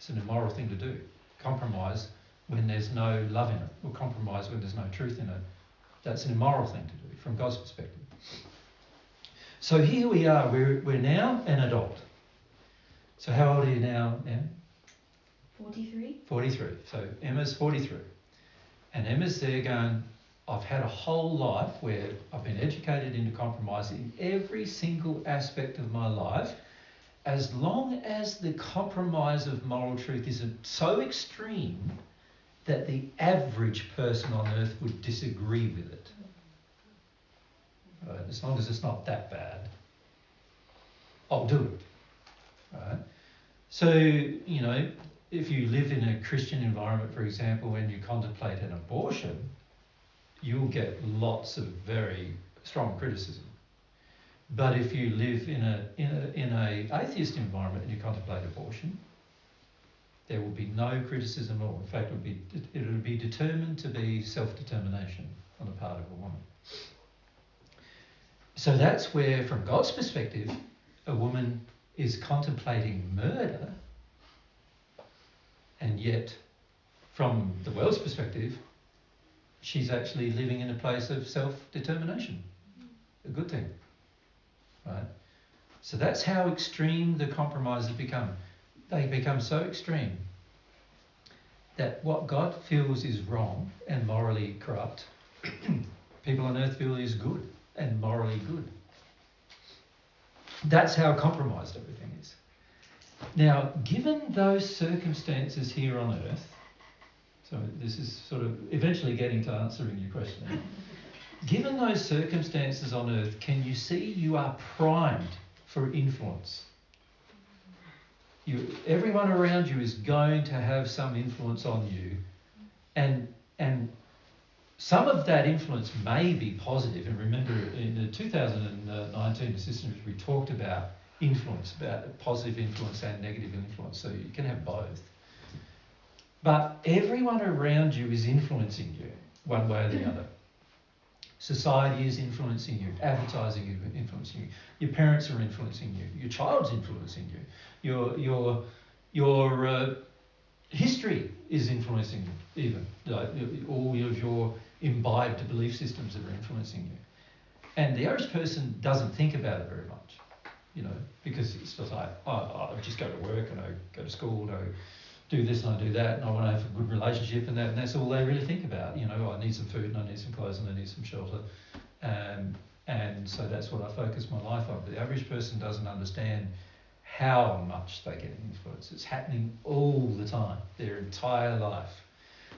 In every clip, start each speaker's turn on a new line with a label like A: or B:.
A: It's an immoral thing to do. Compromise when there's no love in it, or compromise when there's no truth in it. That's an immoral thing to do from God's perspective. So here we are, we're now an adult. So how old are you now, Em?
B: 43.
A: 43. So Emma's 43. And Emma's there going, I've had a whole life where I've been educated into compromise in every single aspect of my life. As long as the compromise of moral truth isn't so extreme that the average person on earth would disagree with it. Right? As long as it's not that bad, I'll do it. Right? So, you know, if you live in a Christian environment, for example, when you contemplate an abortion, you'll get lots of very strong criticism. But if you live in a atheist environment and you contemplate abortion, there will be no criticism at all. In fact, it will be determined to be self-determination on the part of a woman. So that's where, from God's perspective, a woman is contemplating murder, and yet, from the world's perspective, she's actually living in a place of self-determination. A good thing. Right? So that's how extreme the compromises become. They become so extreme that what God feels is wrong and morally corrupt, people on earth feel is good and morally good. That's how compromised everything is. Now, given those circumstances here on earth, so this is sort of eventually getting to answering your question. Given those circumstances on earth, can you see you are primed for influence? Everyone around you is going to have some influence on you, and some of that influence may be positive. And remember, in the 2019 assistance, we talked about influence, about positive influence and negative influence. So you can have both. But everyone around you is influencing you one way or the other. Society is influencing you. Advertising is influencing you. Your parents are influencing you. Your child's influencing you. Your history is influencing you, even. Like, all of your imbibed belief systems that are influencing you. And the average person doesn't think about it very much, you know, because it's just like, I just go to work and I go to school and I do this and I do that and I want to have a good relationship and that's all they really think about. You know, I need some food and I need some clothes and I need some shelter. And so that's what I focus my life on. But the average person doesn't understand how much they get influenced. It's happening all the time, their entire life.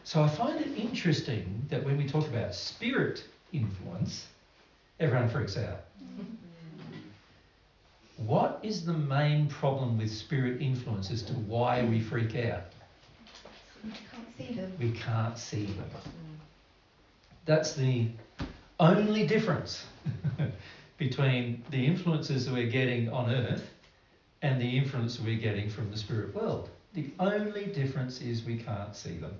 A: So I find it interesting that when we talk about spirit influence, everyone freaks out. What is the main problem with spirit influence as to why we freak out?
B: We can't see them.
A: We can't see them. That's the only difference between the influences that we're getting on earth and the influence we're getting from the spirit world. The only difference is we can't see them.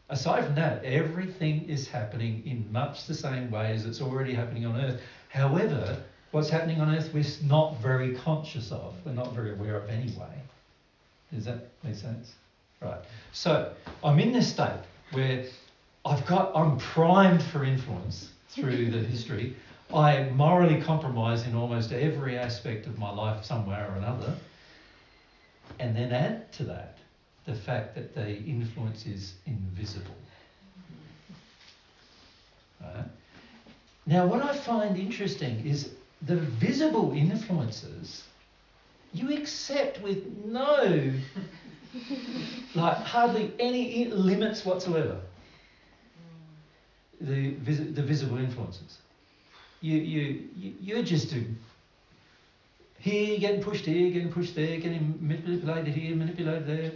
A: Aside from that, everything is happening in much the same way as it's already happening on earth. However, what's happening on earth we're not very conscious of. We're not very aware of anyway. Does that make sense? Right. So I'm in this state where I'm primed for influence through the history. I morally compromise in almost every aspect of my life somewhere or another. And then add to that the fact that the influence is invisible. Right? Now, what I find interesting is the visible influences you accept with no, hardly any limits whatsoever. The visible influences. You're just here, getting pushed here, getting pushed there, getting manipulated here, manipulated there,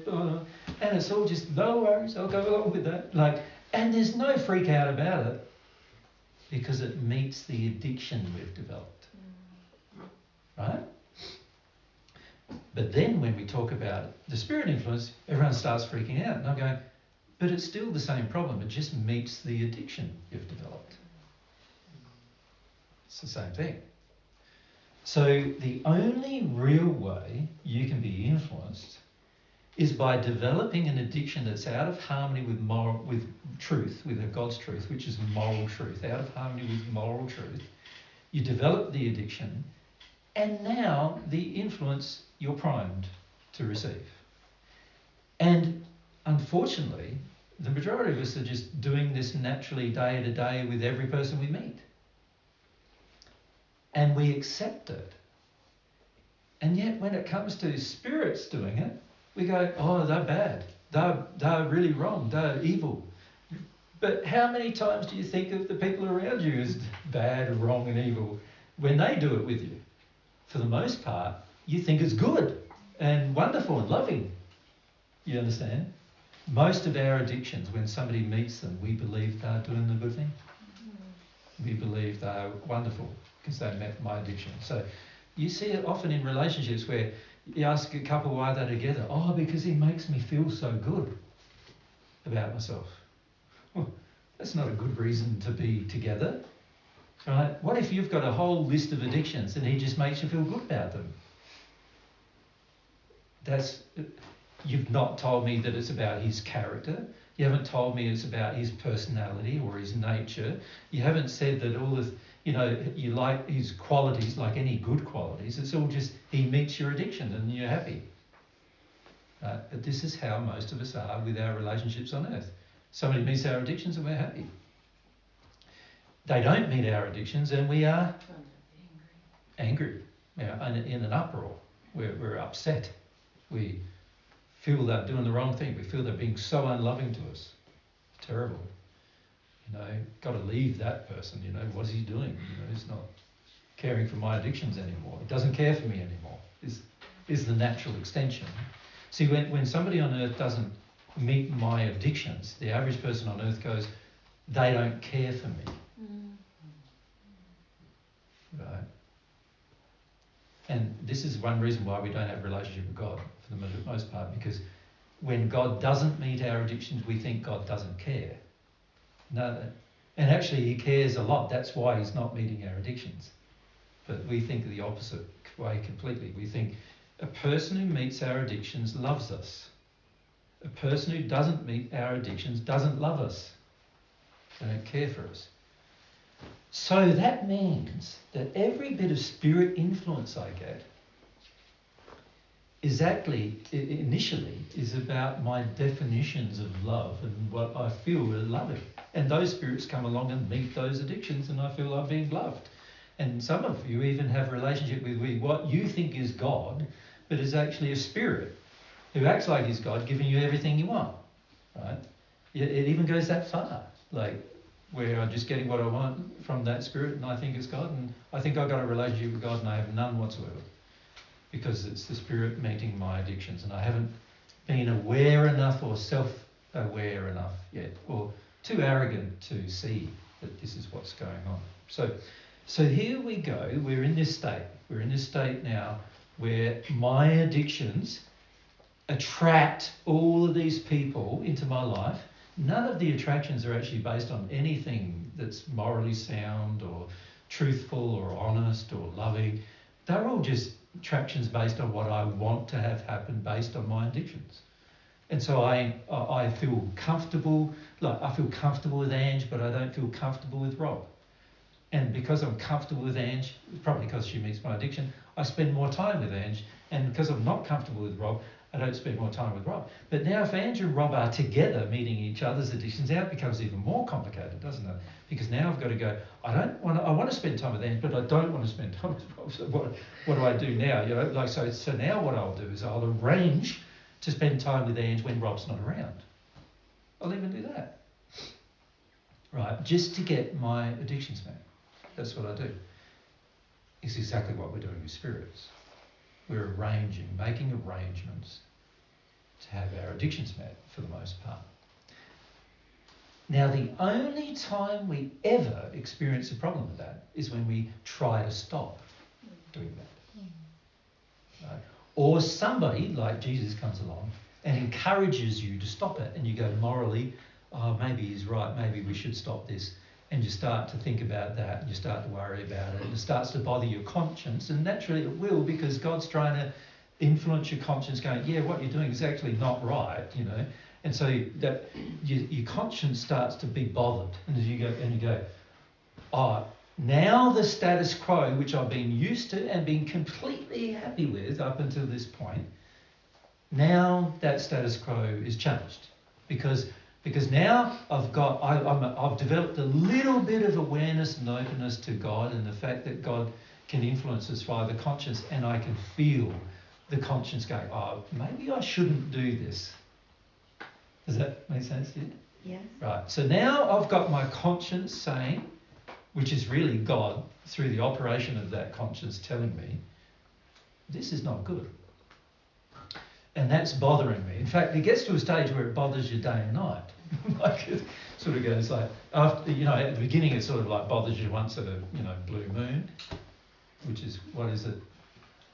A: and it's all just no worries. I'll go along with that. And there's no freak out about it because it meets the addiction we've developed, right? But then when we talk about the spirit influence, everyone starts freaking out, and I'm going, but it's still the same problem. It just meets the addiction you've developed. It's the same thing. So the only real way you can be influenced is by developing an addiction that's out of harmony with truth, with God's truth, which is moral truth, out of harmony with moral truth. You develop the addiction, and now the influence you're primed to receive. And unfortunately, the majority of us are just doing this naturally day to day with every person we meet. And we accept it. And yet when it comes to spirits doing it, we go, oh, they're bad. They're really wrong. They're evil. But how many times do you think of the people around you as bad, wrong and evil when they do it with you? For the most part, you think it's good and wonderful and loving. You understand? Most of our addictions, when somebody meets them, we believe they're doing the good thing. We believe they're wonderful because they met my addiction. So you see it often in relationships where you ask a couple why they're together. Oh, because he makes me feel so good about myself. Well, that's not a good reason to be together, right? What if you've got a whole list of addictions and he just makes you feel good about them? You've not told me that it's about his character. You haven't told me it's about his personality or his nature. You haven't said that all the, you like his qualities, like any good qualities. It's all just he meets your addiction and you're happy. But this is how most of us are with our relationships on earth. Somebody meets our addictions and we're happy. They don't meet our addictions and we are angry. In an uproar. We're upset. We feel they're doing the wrong thing. We feel they're being so unloving to us. Terrible. Got to leave that person. What's he doing? He's not caring for my addictions anymore. He doesn't care for me anymore. Is the natural extension. See, when somebody on earth doesn't meet my addictions, the average person on earth goes, they don't care for me. Right? And this is one reason why we don't have a relationship with God for the most part, because when God doesn't meet our addictions, we think God doesn't care. No, and actually he cares a lot. That's why he's not meeting our addictions. But we think the opposite way completely. We think a person who meets our addictions loves us. A person who doesn't meet our addictions doesn't love us. They don't care for us. So that means that every bit of spirit influence I get initially is about my definitions of love and what I feel is loving. And those spirits come along and meet those addictions and I feel I'm being loved. And some of you even have a relationship with what you think is God, but is actually a spirit who acts like he's God, giving you everything you want, right? It even goes that far, like where I'm just getting what I want from that spirit and I think it's God, and I think I've got a relationship with God and I have none whatsoever because it's the spirit meeting my addictions and I haven't been aware enough or self-aware enough yet, or too arrogant to see that this is what's going on. So here we go, we're in this state now where my addictions attract all of these people into my life. None of the attractions are actually based on anything that's morally sound or truthful or honest or loving. They're all just attractions based on what I want to have happen based on my addictions. And so I feel comfortable, I feel comfortable with Ange, but I don't feel comfortable with Rob. And because I'm comfortable with Ange, probably because she meets my addiction, I spend more time with Ange. And because I'm not comfortable with Rob, I don't spend more time with Rob. But now if Ange and Rob are together meeting each other's addictions, now it becomes even more complicated, doesn't it? Because now I've got to go, I want to spend time with Ange, but I don't want to spend time with Rob. So what do I do now? So now what I'll do is I'll arrange to spend time with Ange when Rob's not around. I'll even do that. Right, just to get my addictions met. That's what I do. It's exactly what we're doing with spirits. We're making arrangements to have our addictions met for the most part. Now, the only time we ever experience a problem with that is when we try to stop doing that. Right? Or somebody, like Jesus, comes along and encourages you to stop it, and you go morally, oh, maybe he's right, maybe we should stop this. And you start to think about that, and you start to worry about it, and it starts to bother your conscience, and naturally it will, because God's trying to influence your conscience going, yeah, what you're doing is actually not right, you know. And so that your conscience starts to be bothered. And as you go, oh, now the status quo, which I've been used to and been completely happy with up until this point, now that status quo is changed. Because now I've developed a little bit of awareness and openness to God and the fact that God can influence us via the conscience, and I can feel the conscience going, oh, maybe I shouldn't do this. Does that make sense to you?
B: Yes.
A: Right. So now I've got my conscience saying, which is really God through the operation of that conscience telling me, this is not good. And that's bothering me. In fact, it gets to a stage where it bothers you day and night. Like it sort of goes like, after, you know, at the beginning it sort of like bothers you once at a, you know, blue moon, which is, what is it?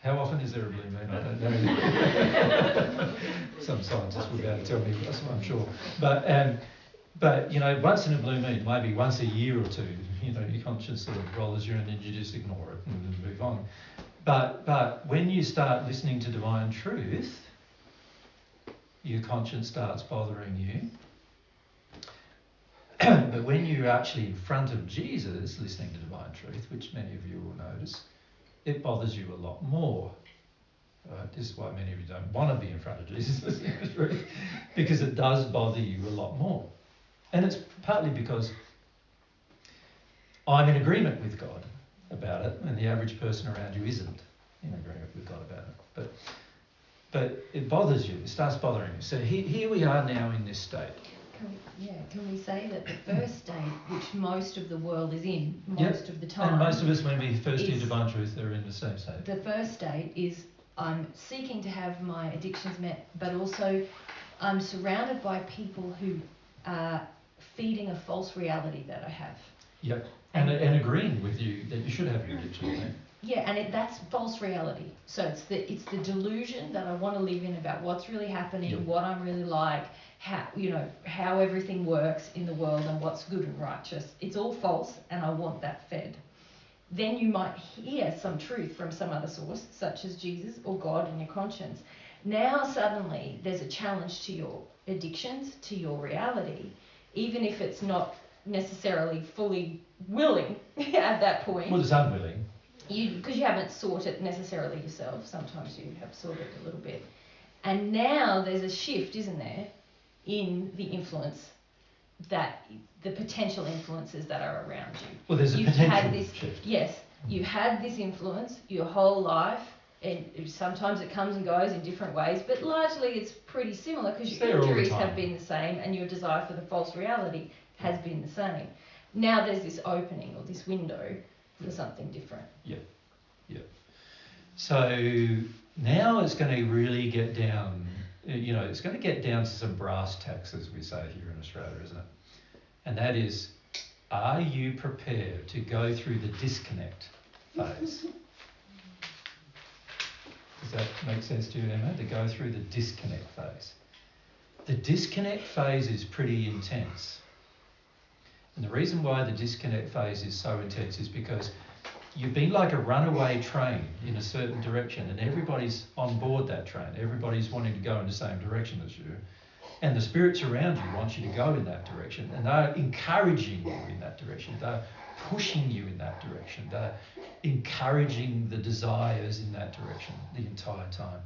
A: How often is there a blue moon? I don't know. Some scientists will be able to tell me, I'm sure. But you know, once in a blue moon, maybe once a year or two, you know, your conscience sort of bothers you and then you just ignore it and move on. But when you start listening to divine truth, your conscience starts bothering you. But when you're actually in front of Jesus listening to divine truth, which many of you will notice, it bothers you a lot more. Right? This is why many of you don't want to be in front of Jesus listening to truth, because it does bother you a lot more. And it's partly because I'm in agreement with God about it, and the average person around you isn't in agreement with God about it. But it bothers you. It starts bothering you. So here we are now in this state.
C: Can we say that the first state, which most of the world is in most of the time,
A: and most of us, when we first hear divine truth, are in the same state.
C: The first state is I'm seeking to have my addictions met, but also I'm surrounded by people who are feeding a false reality that I have.
A: Yep, and agreeing with you that you should have your addictions met.
C: Yeah, and that's false reality. So it's the delusion that I want to live in about what's really happening,
A: Yep.
C: what I'm really like, how everything works in the world and what's good and righteous. It's all false, and I want that fed. Then you might hear some truth from some other source, such as Jesus or God in your conscience. Now suddenly there's a challenge to your addictions, to your reality, even if it's not necessarily fully willing at that point.
A: Well, it's unwilling.
C: Because you haven't sought it necessarily yourself. Sometimes you have sought it a little bit. And now there's a shift, isn't there, in the influence, that the potential influences that are around you.
A: Well, there's a potential shift.
C: Yes, you've had this influence your whole life, and sometimes it comes and goes in different ways, but largely it's pretty similar because your injuries have been the same and your desire for the false reality has been the same. Now there's this opening or this window for something different.
A: Yeah. So now it's going to really get down, it's going to get down to some brass tacks, as we say here in Australia, isn't it? And that is, are you prepared to go through the disconnect phase? Does that make sense to you, Emma, to go through the disconnect phase? The disconnect phase is pretty intense. And the reason why the disconnect phase is so intense is because you've been like a runaway train in a certain direction, and everybody's on board that train. Everybody's wanting to go in the same direction as you. And the spirits around you want you to go in that direction, and they're encouraging you in that direction. They're pushing you in that direction. They're encouraging the desires in that direction the entire time.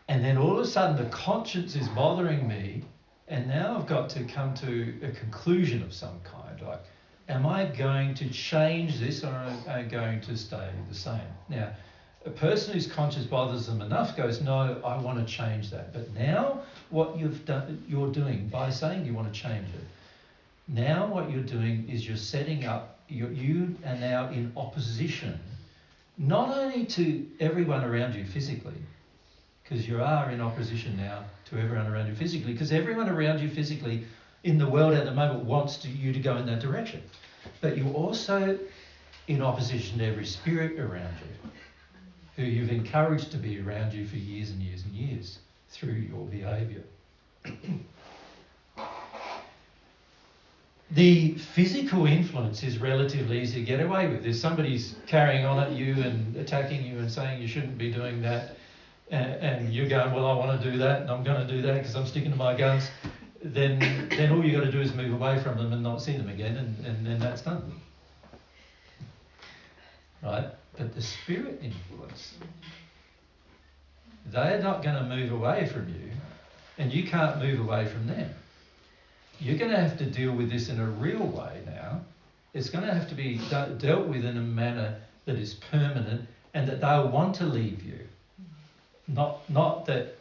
A: And then all of a sudden the conscience is bothering me, and now I've got to come to a conclusion of some kind, like, am I going to change this, or am I going to stay the same? Now, a person whose conscience bothers them enough goes, no, I want to change that. But now what you're doing by saying you want to change it, now what you're doing is you're setting up, you are now in opposition, not only to everyone around you physically, because you are in opposition now to everyone around you physically, because everyone around you physically in the world at the moment wants you to go in that direction. But you're also in opposition to every spirit around you, who you've encouraged to be around you for years and years and years through your behaviour. The physical influence is relatively easy to get away with. If somebody's carrying on at you and attacking you and saying you shouldn't be doing that, and you're going, well, I want to do that and I'm going to do that because I'm sticking to my guns, then all you got to do is move away from them and not see them again, and then that's done. Right? But the spirit influence, they're not going to move away from you, and you can't move away from them. You're going to have to deal with this in a real way now. It's going to have to be dealt with in a manner that is permanent and that they'll want to leave you. Not that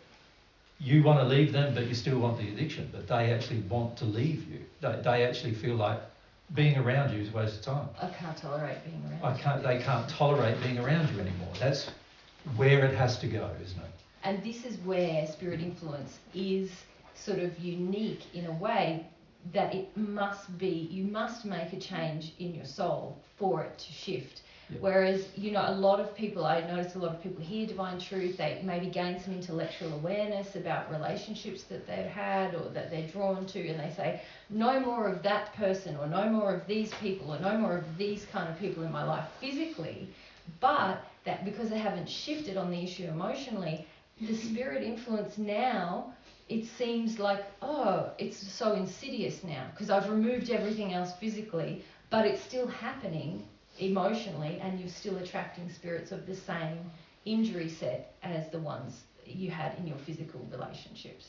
A: you want to leave them but you still want the addiction, but they actually want to leave you. They actually feel like being around you is a waste of time.
C: I can't tolerate being around.
A: They can't tolerate being around you anymore. That's where it has to go, isn't it?
C: And this is where spirit influence is sort of unique in a way that it must be, you must make a change in your soul for it to shift.
A: Yep.
C: Whereas, a lot of people, I notice a lot of people hear divine truth, they maybe gain some intellectual awareness about relationships that they've had or that they're drawn to, and they say, no more of that person, or no more of these people, or no more of these kind of people in my life physically, but that because they haven't shifted on the issue emotionally, the spirit influence now, it seems like, oh, it's so insidious now because I've removed everything else physically, but it's still happening emotionally, and you're still attracting spirits of the same injury set as the ones you had in your physical relationships.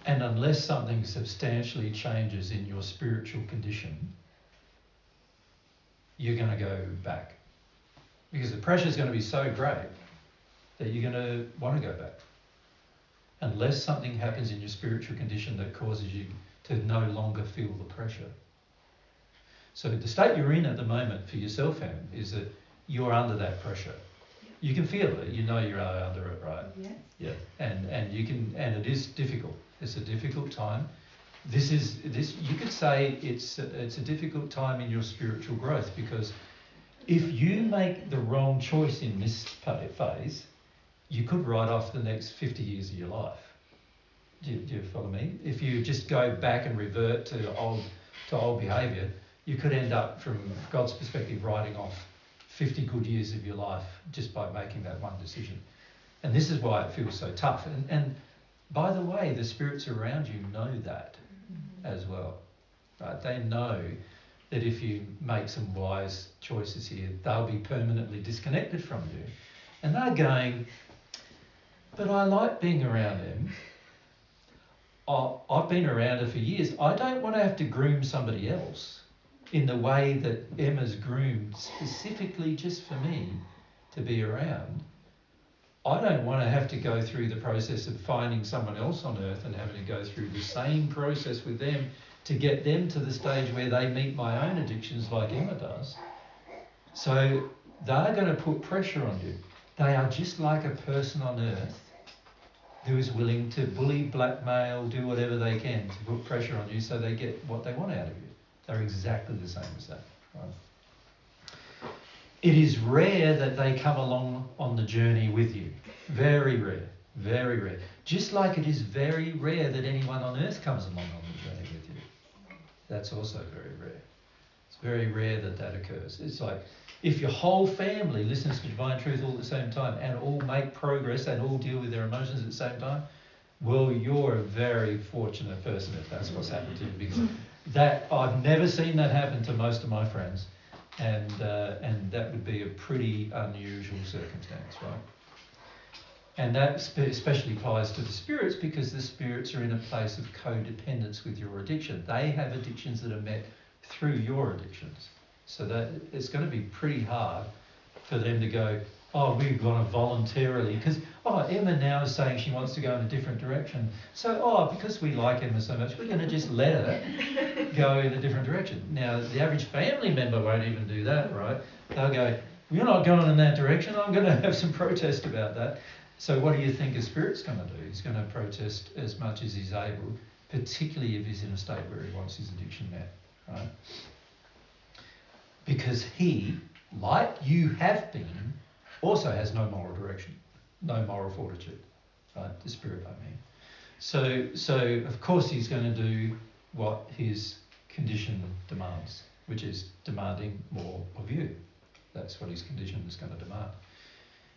A: And unless something substantially changes in your spiritual condition, you're going to go back. Because the pressure is going to be so great that you're going to want to go back. Unless something happens in your spiritual condition that causes you to no longer feel the pressure. So the state you're in at the moment for yourself, Em, is that you're under that pressure. You can feel it. You know you're under it, right?
B: Yes.
A: Yeah. And you can, and it is difficult. It's a difficult time. You could say it's a difficult time in your spiritual growth, because if you make the wrong choice in this phase, you could write off the next 50 years of your life. Do you follow me? If you just go back and revert to old behaviour, you could end up, from God's perspective, writing off 50 good years of your life just by making that one decision. And this is why it feels so tough. And by the way, the spirits around you know that as well. Right? They know that if you make some wise choices here, they'll be permanently disconnected from you. And they're going, but I like being around them. I've been around her for years. I don't want to have to groom somebody else in the way that Emma's groomed specifically just for me to be around. I don't want to have to go through the process of finding someone else on earth and having to go through the same process with them to get them to the stage where they meet my own addictions like Emma does. So they're going to put pressure on you. They are just like a person on earth who is willing to bully, blackmail, do whatever they can to put pressure on you so they get what they want out of you. They're exactly the same as that. Right? It is rare that they come along on the journey with you. Very rare. Very rare. Just like it is very rare that anyone on earth comes along on the journey with you. That's also very rare. It's very rare that that occurs. It's like if your whole family listens to divine truth all at the same time and all make progress and all deal with their emotions at the same time, well, you're a very fortunate person if that's what's happened to you, because that I've never seen that happen to most of my friends, and that would be a pretty unusual circumstance, right? And that especially applies to the spirits, because the spirits are in a place of codependence with your addiction. They have addictions that are met through your addictions. So that it's going to be pretty hard for them to go, oh, we're going to voluntarily, because, Emma now is saying she wants to go in a different direction. So, because we like Emma so much, we're going to just let her go in a different direction. Now, the average family member won't even do that, right? They'll go, we're not going in that direction. I'm going to have some protest about that. So what do you think a spirit's going to do? He's going to protest as much as he's able, particularly if he's in a state where he wants his addiction met, right? Because he, like you have been, also has no moral direction, no moral fortitude, right? The spirit, I mean. So of course he's going to do what his condition demands, which is demanding more of you. That's what his condition is going to demand.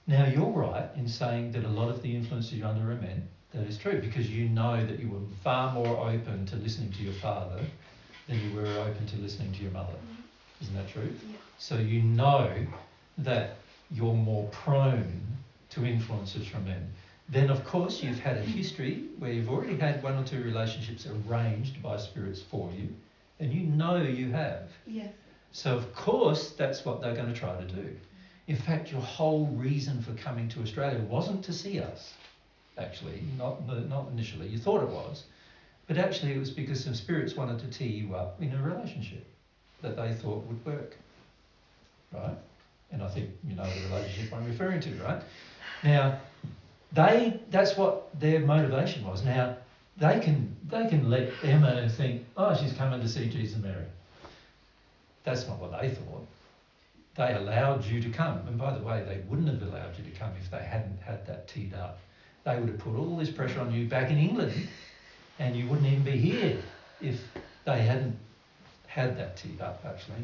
A: Now, you're right in saying that a lot of the influences you're under are men. That is true, because you know that you were far more open to listening to your father than you were open to listening to your mother. Isn't that true?
B: Yeah.
A: So you know that you're more prone to influences from men. Then, of course, you've had a history where you've already had one or two relationships arranged by spirits for you, and you know you have.
B: Yes.
A: So, of course, that's what they're going to try to do. In fact, your whole reason for coming to Australia wasn't to see us, actually, not initially. You thought it was, but actually it was because some spirits wanted to tee you up in a relationship that they thought would work, right? And I think you know the relationship I'm referring to, right? Now, that's what their motivation was. Now, they can let Emma think, oh, she's coming to see Jesus and Mary. That's not what they thought. They allowed you to come. And by the way, they wouldn't have allowed you to come if they hadn't had that teed up. They would have put all this pressure on you back in England, and you wouldn't even be here if they hadn't had that teed up, actually.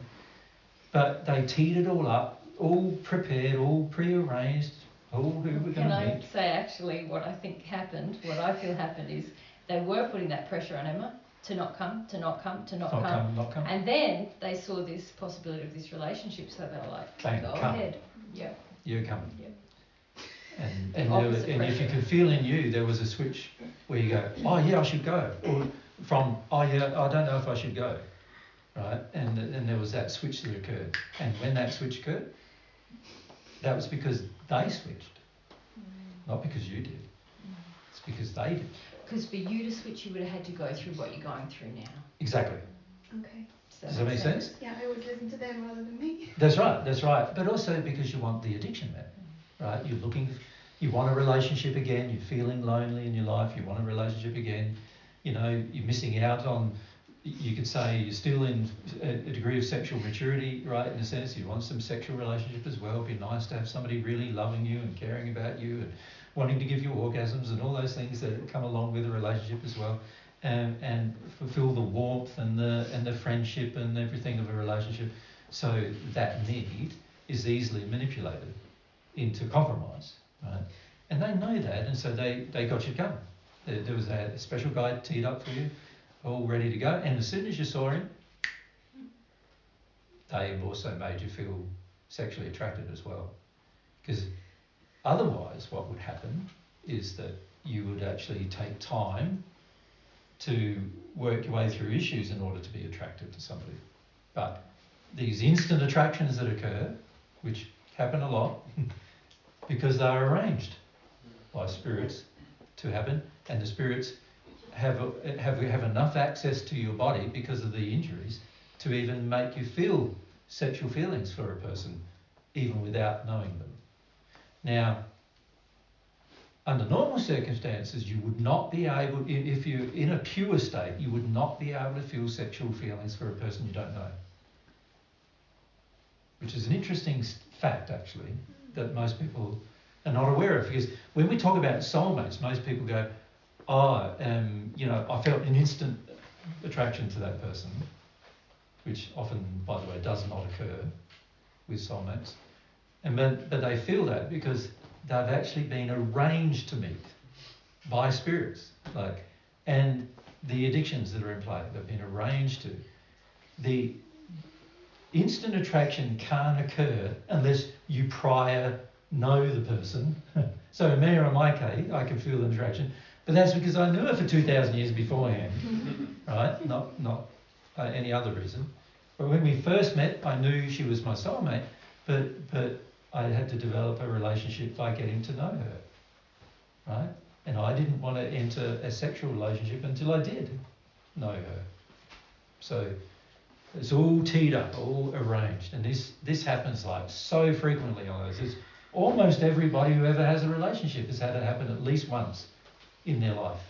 A: But they teed it all up, all prepared, all pre-arranged, all who we're going to meet.
C: Can I say actually what I think happened, what I feel happened is they were putting that pressure on Emma to not come.
A: Not come.
C: And then they saw this possibility of this relationship, so they were like,
A: Bang,
C: go
A: come.
C: ahead. Yeah.
A: You're coming.
C: Yeah.
A: And if you could feel in you, there was a switch where you go, oh yeah, I should go. Or from, oh yeah, I don't know if I should go. Right? And there was that switch that occurred. And when that switch occurred, that was because they switched. Not because you did. It's because they did.
C: Because for you to switch, you would have had to go through what you're going through now.
A: Exactly.
B: Okay.
A: Does that make sense?
B: Yeah, I always listen to them rather than me.
A: That's right. But also because you want the addiction met, right? You want a relationship again, you're feeling lonely in your life, you want a relationship again, you know, you're missing out on, you could say you're still in a degree of sexual maturity, right, in a sense, you want some sexual relationship as well. It'd be nice to have somebody really loving you and caring about you and wanting to give you orgasms and all those things that come along with a relationship as well, and fulfill the warmth and the friendship and everything of a relationship. So that need is easily manipulated into compromise, right? And they know that, and so they got you to come. There was a special guy teed up for you, all ready to go. And as soon as you saw him, they also made you feel sexually attracted as well. Because otherwise what would happen is that you would actually take time to work your way through issues in order to be attracted to somebody. But these instant attractions that occur, which happen a lot, because they are arranged by spirits to happen, and the spirits have enough access to your body because of the injuries to even make you feel sexual feelings for a person, even without knowing them. Now, under normal circumstances, you would not be able, if you're in a pure state, you would not be able to feel sexual feelings for a person you don't know. Which is an interesting fact, actually, that most people are not aware of. Because when we talk about soulmates, most people go, I felt an instant attraction to that person, which often, by the way, does not occur with soulmates. But they feel that because they've actually been arranged to meet by spirits, and the addictions that are in play, they've been arranged to. The instant attraction can't occur unless you prior know the person. So in me or in my case, I can feel an attraction, but that's because I knew her for 2,000 years beforehand, right? Not any other reason. But when we first met, I knew she was my soulmate, but I had to develop a relationship by getting to know her, right? And I didn't want to enter a sexual relationship until I did know her. So it's all teed up, all arranged, and this happens like so frequently on those. It's almost everybody who ever has a relationship has had it happen at least once in their life,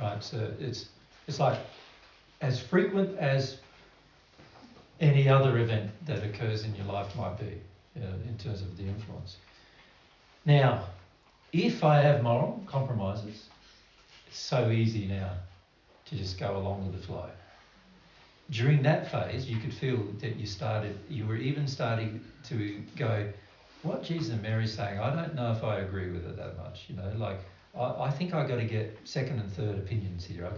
A: right? So it's like as frequent as any other event that occurs in your life might be, in terms of the influence. Now, if I have moral compromises, it's so easy now to just go along with the flow. during that phase, you could feel that you were even starting to go, what Jesus and Mary's saying, I don't know if I agree with it that much. You know, like I think I got to get second and third opinions here. I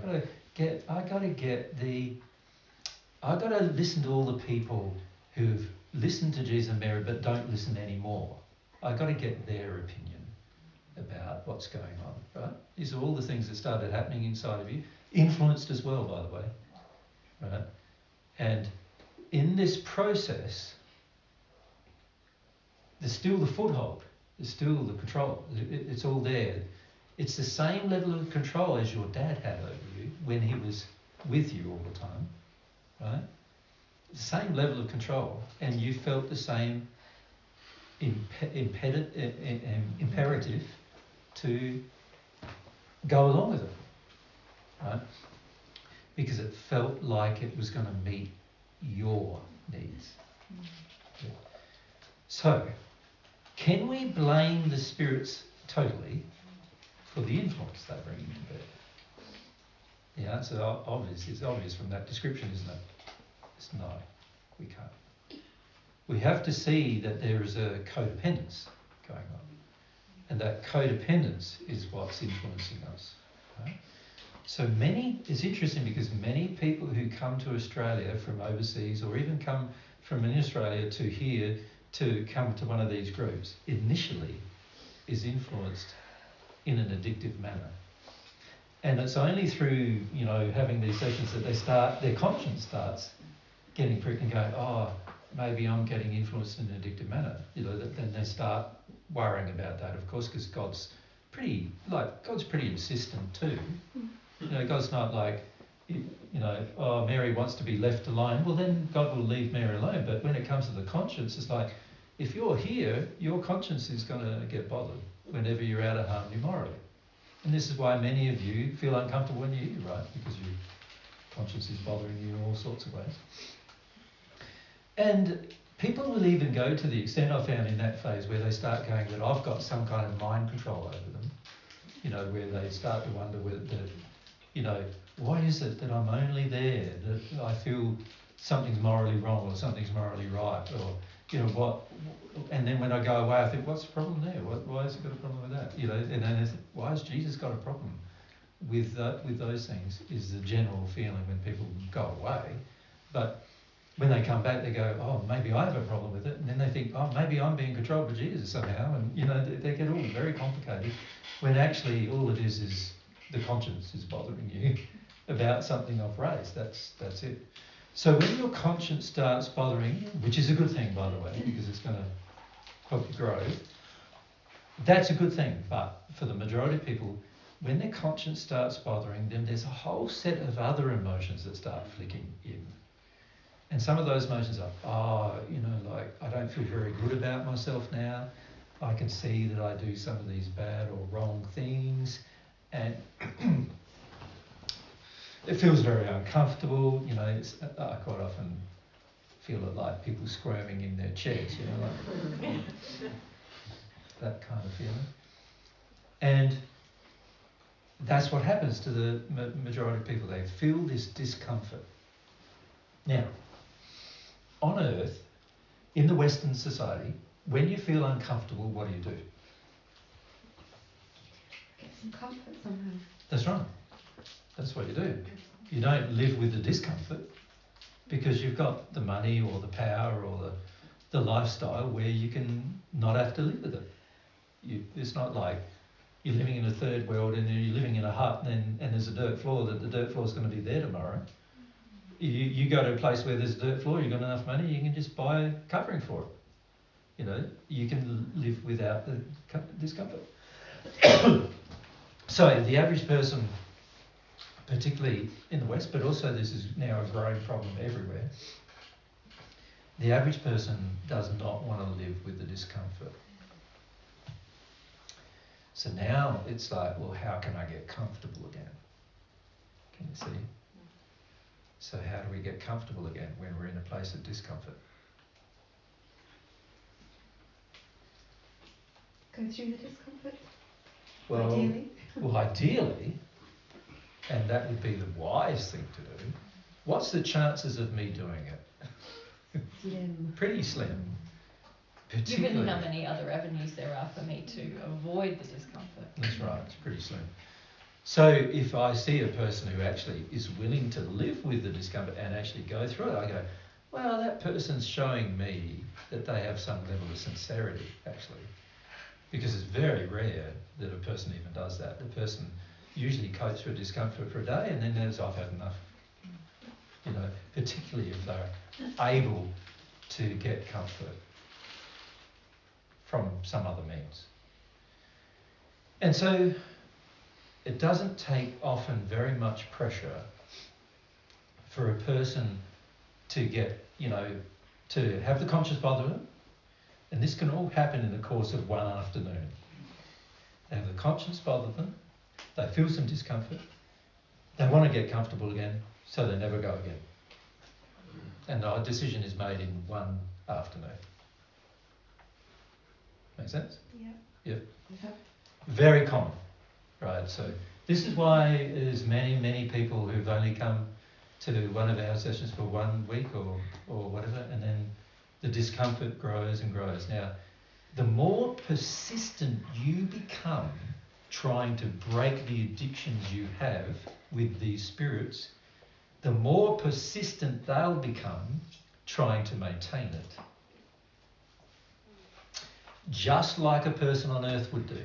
A: got to listen to all the people who've listened to Jesus and Mary but don't listen anymore. I got to get their opinion about what's going on, right? These are all the things that started happening inside of you, influenced as well, by the way, right? And in this process, there's still the foothold, there's still the control, it's all there. It's the same level of control as your dad had over you when he was with you all the time, right? The same level of control, and you felt the same imperative to go along with it, right? Because it felt like it was going to meet your needs. Yeah. So, can we blame the spirits totally for the influence they bring into bed? The answer is obvious from that description, isn't it? It's no, we can't. We have to see that there is a codependence going on. And that codependence is what's influencing us. Right? So it's interesting because many people who come to Australia from overseas or even come from in Australia to here to come to one of these groups initially is influenced in an addictive manner. And it's only through, having these sessions that their conscience starts getting pricked and going, oh, maybe I'm getting influenced in an addictive manner. Then they start worrying about that, of course, because God's pretty insistent too. God's not like, oh, Mary wants to be left alone. Well, then God will leave Mary alone. But when it comes to the conscience, it's like, if you're here, your conscience is going to get bothered whenever you're out of harmony morally. And this is why many of you feel uncomfortable when you're here, right? Because your conscience is bothering you in all sorts of ways. And people will even go to the extent I found in that phase where they start going that I've got some kind of mind control over them, where they start to wonder whether, why is it that I'm only there, that I feel something's morally wrong or something's morally right, or, what, and then when I go away I think, what's the problem there? Why has it got a problem with that? And then I think, why has Jesus got a problem with those things, is the general feeling when people go away. But when they come back, they go, oh, maybe I have a problem with it. And then they think, oh, maybe I'm being controlled by Jesus somehow. And, they get all very complicated when actually all it is the conscience is bothering you about something I've raised. That's it. So when your conscience starts bothering you, which is a good thing, by the way, because it's going to help you grow, that's a good thing. But for the majority of people, when their conscience starts bothering them, there's a whole set of other emotions that start flicking in. And some of those emotions are, I don't feel very good about myself now. I can see that I do some of these bad or wrong things. And it feels very uncomfortable. I quite often feel it like people squirming in their chairs, like that kind of feeling. And that's what happens to the majority of people. They feel this discomfort. Now, on Earth, in the Western society, when you feel uncomfortable, what do?
B: Get some comfort somehow.
A: That's right. That's what you do. You don't live with the discomfort because you've got the money or the power or the lifestyle where you can not have to live with it. It's not like you're living in a third world and you're living in a hut and there's a dirt floor, that the dirt floor is going to be there tomorrow. You go to a place where there's a dirt floor, you've got enough money, you can just buy a covering for it. You can live without the discomfort. So the average person, particularly in the West, but also this is now a growing problem everywhere, the average person does not want to live with the discomfort. So now it's like, well, how can I get comfortable again? Can you see? So how do we get comfortable again when we're in a place of discomfort?
B: Go through the discomfort?
A: Well,
B: ideally?
A: Well, ideally, and that would be the wise thing to do, what's the chances of me doing it?
B: Slim.
A: Pretty slim.
C: Given
A: Particularly.
C: how many other avenues there are for me to avoid the discomfort.
A: That's right, it's pretty slim. So if I see a person who actually is willing to live with the discomfort and actually go through it, I go, well, that person's showing me that they have some level of sincerity, actually. Because it's very rare that a person even does that. The person usually coats through discomfort for a day and then says, I've had enough. You know, particularly if they're able to get comfort from some other means. And so it doesn't take often very much pressure for a person to get, you know, to have the conscious bother them. And this can all happen in the course of one afternoon. They have the conscience bother them, they feel some discomfort, they want to get comfortable again, so they never go again. And the decision is made in one afternoon. Make sense?
B: Yeah.
A: Yep.
B: Okay.
A: Very common, right? So this is why there's many people who've only come to one of our sessions for 1 week or whatever, and then the discomfort grows and grows. Now, the more persistent you become trying to break the addictions you have with these spirits, the more persistent they'll become trying to maintain it. Just like a person on earth would do.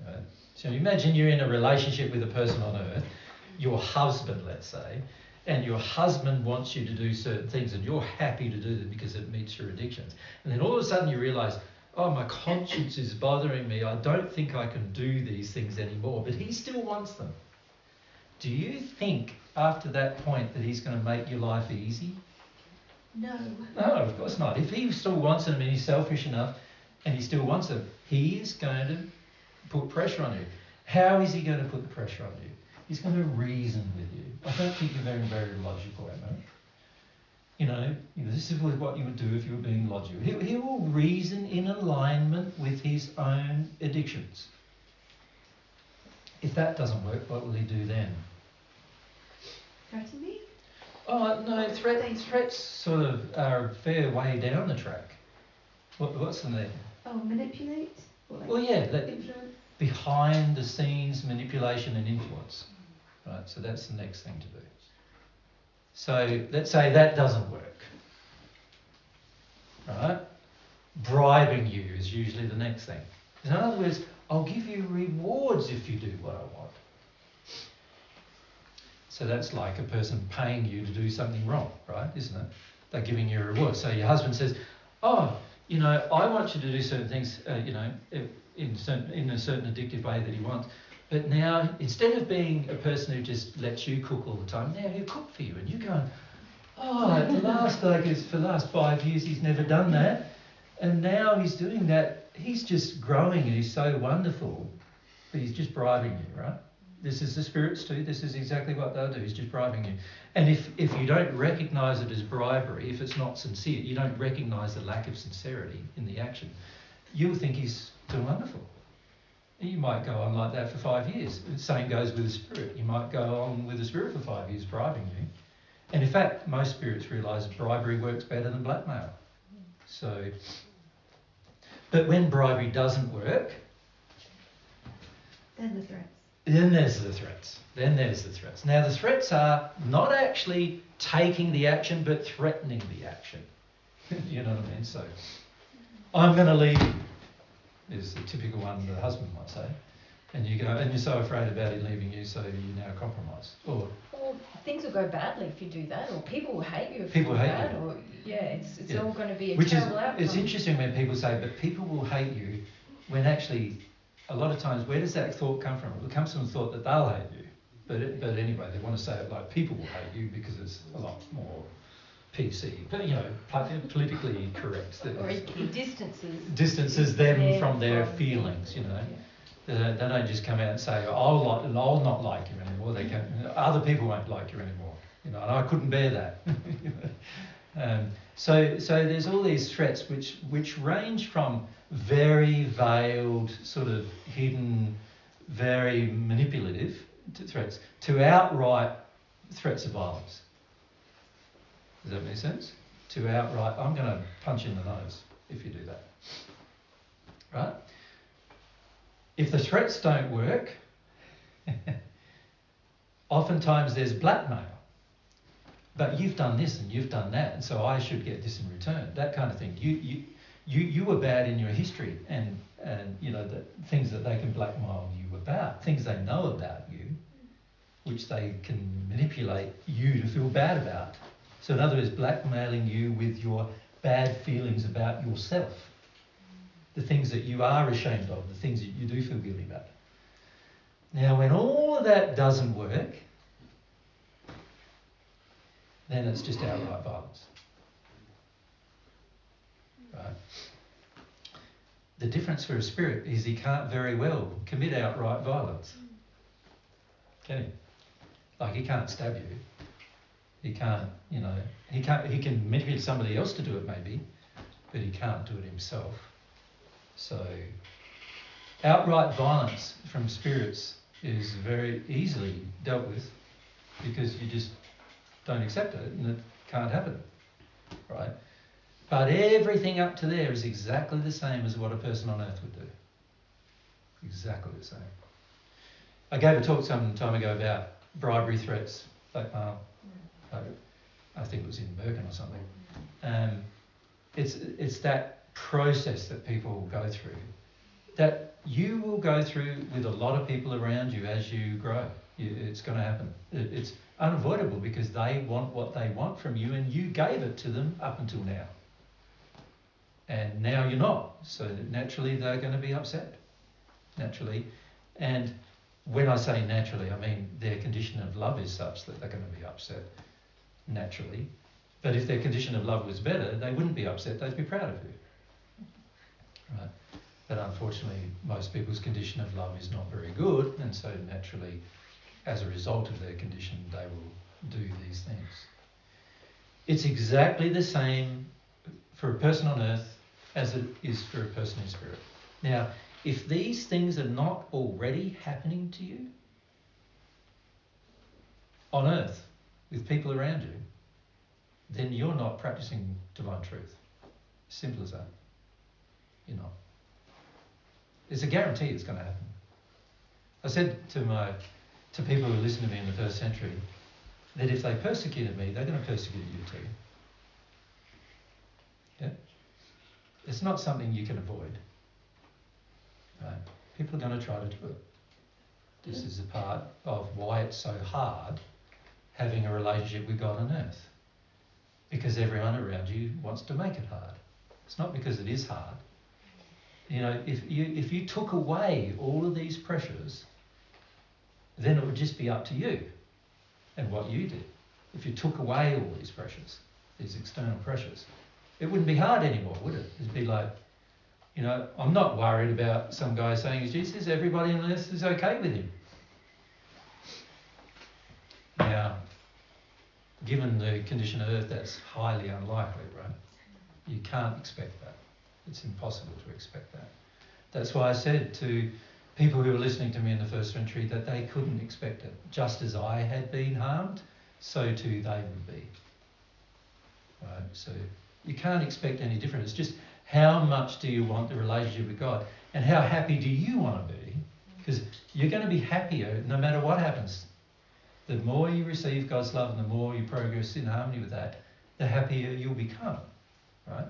A: Right? So imagine you're in a relationship with a person on earth, your husband, let's say, and your husband wants you to do certain things and you're happy to do them because it meets your addictions. And then all of a sudden you realise, oh, my conscience is bothering me. I don't think I can do these things anymore. But he still wants them. Do you think after that point that he's going to make your life easy?
B: No.
A: No, of course not. If he still wants them and he's selfish enough and he still wants them, he is going to put pressure on you. How is he going to put the pressure on you? He's going to reason with you. I don't think you're very logical, Emma. You know, this is what you would do if you were being logical. He will reason in alignment with his own addictions. If that doesn't work, what will he do then?
B: Threaten me?
A: Oh, no, threats sort of are a fair way down the track. What's the name?
B: Oh, manipulate? Or like
A: Well, yeah,
B: influence?
A: behind the scenes manipulation and influence. Right, so that's the next thing to do. So let's say that doesn't work. Right? Bribing you is usually the next thing. In other words, I'll give you rewards if you do what I want. So that's like a person paying you to do something wrong, right? Isn't it? They're giving you a reward. So your husband says, oh, you know, I want you to do certain things, you know, in a certain addictive way that he wants. But now, instead of being a person who just lets you cook all the time, now he'll cook for you. And you're going, oh, at the last, for the last 5 years, he's never done that. And now he's doing that. He's just growing and he's so wonderful. But he's just bribing you, right? This is the spirits too. This is exactly what they'll do. He's just bribing you. And if you don't recognise it as bribery, if it's not sincere, you don't recognise the lack of sincerity in the action, you'll think he's doing wonderful. You might go on like that for 5 years. The same goes with the spirit. You might go on with the spirit for 5 years bribing you. And in fact, most spirits realise bribery works better than blackmail. So, but when bribery doesn't work,
B: Then the threats.
A: then there's the threats. Now the threats are not actually taking the action, but threatening the action. You know what I mean? So, I'm going to leave you, is the typical one the husband might say. And you go, and you're so afraid about him leaving you, so you now compromise. Or
C: things will go badly if you do that, or people will hate you if
A: People
C: you do
A: hate
C: that,
A: you.
C: or it's all going to be a
A: which is,
C: terrible outcome.
A: it's interesting when people say, but people will hate you, when actually, a lot of times, where does that thought come from? It comes from the thought that they'll hate you. But anyway, they want to say it like people will hate you because it's a lot more PC, but you know, politically correct.
C: Or it
A: Distances them from their feelings, you know.
C: Yeah.
A: They don't just come out and say, I'll not like you anymore. They can, other people won't like you anymore. You know, and I couldn't bear that. So there's all these threats which range from very veiled, sort of hidden, very manipulative threats to outright threats of violence. Does that make sense? To outright, I'm going to punch in the nose if you do that. Right? If the threats don't work, oftentimes there's blackmail. But you've done this and you've done that, and so I should get this in return. That kind of thing. You were bad in your history, and you know the things that they can blackmail you about, things they know about you, which they can manipulate you to feel bad about. So in other words, blackmailing you with your bad feelings about yourself, the things that you are ashamed of, the things that you do feel guilty about. Now, when all of that doesn't work, then it's just outright violence. Right? The difference for a spirit is he can't very well commit outright violence. Can he? Like, he can't stab you. He can't, you know, he can manipulate somebody else to do it maybe, but he can't do it himself. So outright violence from spirits is very easily dealt with because you just don't accept it and it can't happen, right? But everything up to there is exactly the same as what a person on earth would do. Exactly the same. I gave a talk some time ago about bribery threats, blackmail. I think it was in Bergen or something. It's that process that people go through, that you will go through with a lot of people around you as you grow. It's going to happen. It's unavoidable because they want what they want from you and you gave it to them up until now. And now you're not. So naturally they're going to be upset. Naturally. And when I say naturally, I mean their condition of love is such that they're going to be upset. Naturally. But if their condition of love was better, they wouldn't be upset, they'd be proud of you. Right? But unfortunately, most people's condition of love is not very good, and so naturally, as a result of their condition, they will do these things. It's exactly the same for a person on earth as it is for a person in spirit. Now, if these things are not already happening to you on earth, with people around you, then you're not practicing divine truth. Simple as that. You're not. It's a guarantee it's going to happen. I said to people who listened to me in the first century that if they persecuted me, they're going to persecute you too. Yeah? It's not something you can avoid. Right? People are going to try to do it. This is a part of why it's so hard having a relationship with God on earth. Because everyone around you wants to make it hard. It's not because it is hard. You know, if you took away all of these pressures, then it would just be up to you and what you did. If you took away all these pressures, these external pressures, it wouldn't be hard anymore, would it? It'd be like, you know, I'm not worried about some guy saying he's Jesus. Everybody on earth is okay with him. Now, given the condition of earth, that's highly unlikely, right? You can't expect that. It's impossible to expect that. That's why I said to people who were listening to me in the first century that they couldn't expect it. Just as I had been harmed, so too they would be. Right? So you can't expect any different. It's just how much do you want the relationship with God? And how happy do you want to be? Because you're going to be happier no matter what happens. The more you receive God's love and the more you progress in harmony with that, the happier you'll become, right?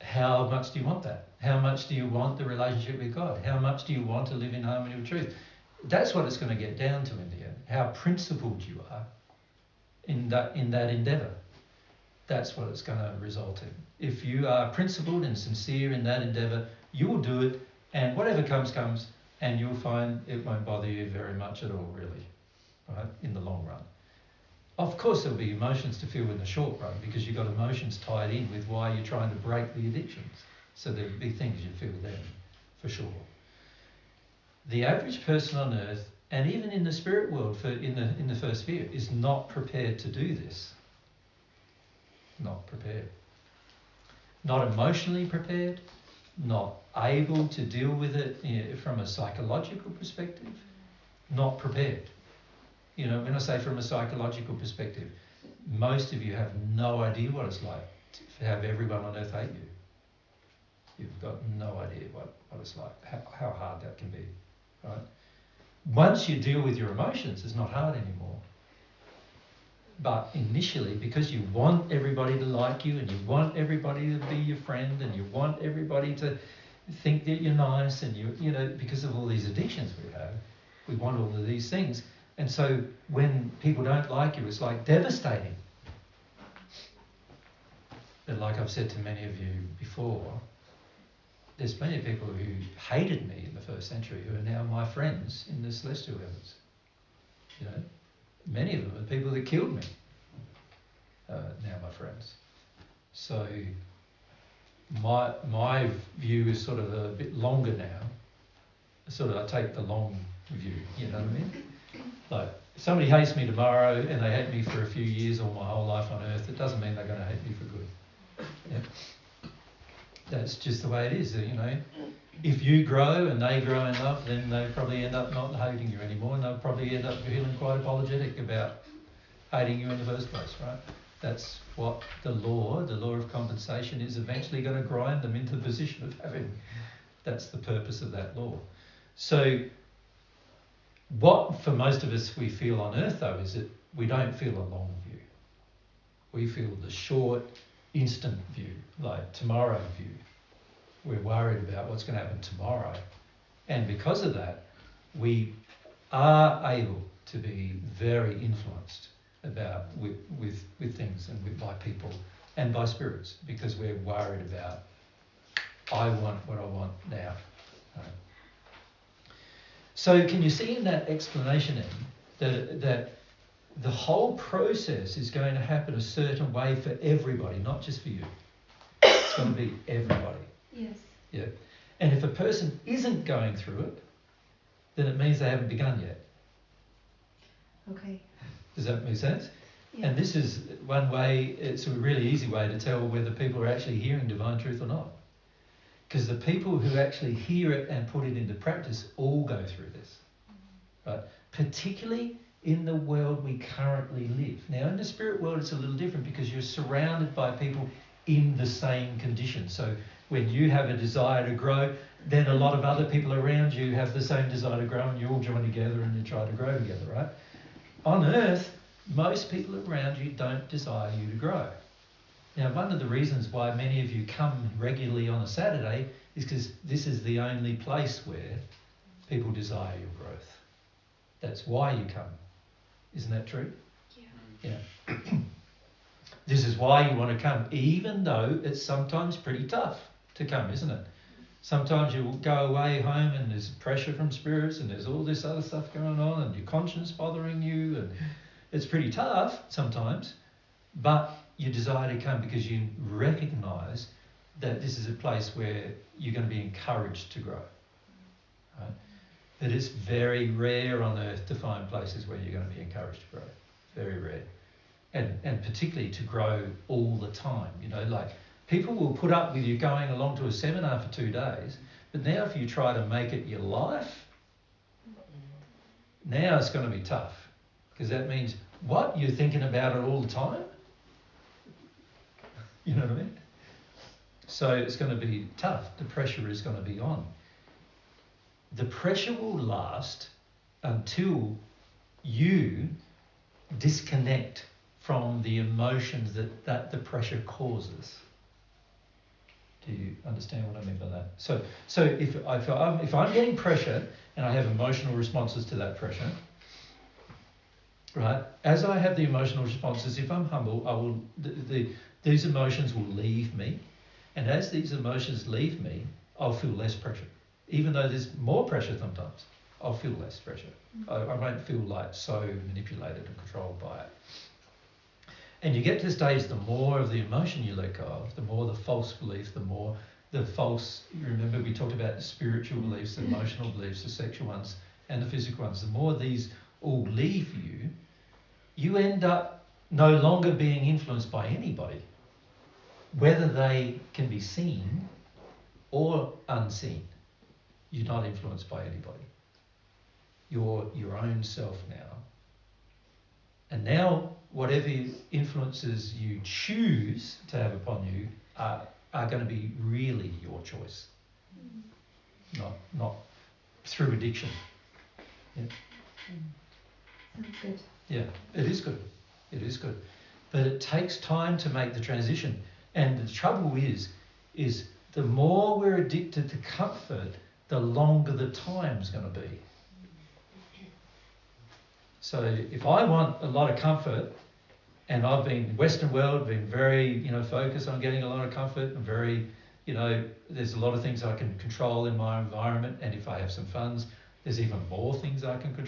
A: How much do you want that? How much do you want the relationship with God? How much do you want to live in harmony with truth? That's what it's going to get down to in the end. How principled you are in that endeavour. That's what it's going to result in. If you are principled and sincere in that endeavour, you will do it, and whatever comes, and you'll find it won't bother you very much at all, really. Right, in the long run. Of course there'll be emotions to feel in the short run because you've got emotions tied in with why you're trying to break the addictions. So there'll be things you feel then, for sure. The average person on earth, and even in the spirit world in the first sphere, is not prepared to do this. Not prepared. Not emotionally prepared, not able to deal with it from a psychological perspective, not prepared. You know, when I say from a psychological perspective, most of you have no idea what it's like to have everyone on earth hate you. You've got no idea what it's like, how hard that can be, right? Once you deal with your emotions, it's not hard anymore. But initially, because you want everybody to like you and you want everybody to be your friend and you want everybody to think that you're nice and you know, because of all these addictions we have, we want all of these things. And so when people don't like you, it's like devastating. But like I've said to many of you before, there's plenty of people who hated me in the first century who are now my friends in the celestial heavens. You know, many of them are people that killed me, now my friends. So my view is sort of a bit longer now. Sort of I take the long view, you know what I mean? Like, if somebody hates me tomorrow and they hate me for a few years or my whole life on earth, it doesn't mean they're going to hate me for good. Yep. That's just the way it is, you know. If you grow and they grow in love, then they probably end up not hating you anymore, and they'll probably end up feeling quite apologetic about hating you in the first place, right? That's what the law of compensation is eventually going to grind them into the position of having. That's the purpose of that law. So what for most of us we feel on earth though is that we don't feel a long view. We feel the short, instant view, like tomorrow view. We're worried about what's going to happen tomorrow. And because of that, we are able to be very influenced about with things and by people and by spirits, because we're worried about, I want what I want now. So can you see in that explanation that the whole process is going to happen a certain way for everybody, not just for you. It's going to be everybody.
B: Yes.
A: Yeah. And if a person isn't going through it, then it means they haven't begun yet.
B: Okay.
A: Does that make sense?
B: Yeah.
A: And this is one way, it's a really easy way to tell whether people are actually hearing divine truth or not. Because the people who actually hear it and put it into practice all go through this. Right? Particularly in the world we currently live. Now in the spirit world it's a little different because you're surrounded by people in the same condition. So when you have a desire to grow, then a lot of other people around you have the same desire to grow and you all join together and you try to grow together, right? On earth, most people around you don't desire you to grow. Now, one of the reasons why many of you come regularly on a Saturday is because this is the only place where people desire your growth. That's why you come. Isn't that true? Yeah. This is why you want to come, even though it's sometimes pretty tough to come, isn't it? Sometimes you will go away home and there's pressure from spirits and there's all this other stuff going on and your conscience bothering you, and it's pretty tough sometimes, but you desire to come because you recognise that this is a place where you're going to be encouraged to grow. Right? That it's very rare on earth to find places where you're going to be encouraged to grow. Very rare. And particularly to grow all the time. You know, like people will put up with you going along to a seminar for 2 days, but now if you try to make it your life, now it's going to be tough. Because that means, what? You're thinking about it all the time? You know what I mean? So it's going to be tough. The pressure is going to be on. The pressure will last until you disconnect from the emotions that the pressure causes. Do you understand what I mean by that? So if I'm getting pressure and I have emotional responses to that pressure, right? As I have the emotional responses, if I'm humble, these emotions will leave me, and as these emotions leave me, I'll feel less pressure. Even though there's more pressure sometimes, I'll feel less pressure. I won't feel like so manipulated and controlled by it. And you get to the stage, the more of the emotion you let go of, the more the false belief, the more the false, remember we talked about the spiritual beliefs, the emotional beliefs, the sexual ones and the physical ones, the more these all leave you, you end up no longer being influenced by anybody, whether they can be seen or unseen. You're not influenced by anybody. You're your own self now, And now, whatever influences you choose to have upon you are going to be really your choice, not through addiction. Yeah.
B: Sounds good.
A: Yeah, it is good. It is good. But it takes time to make the transition. And the trouble is the more we're addicted to comfort, the longer the time's going to be. So if I want a lot of comfort, and I've been Western world, been very, focused on getting a lot of comfort, and very, there's a lot of things I can control in my environment, and if I have some funds, there's even more things I can control.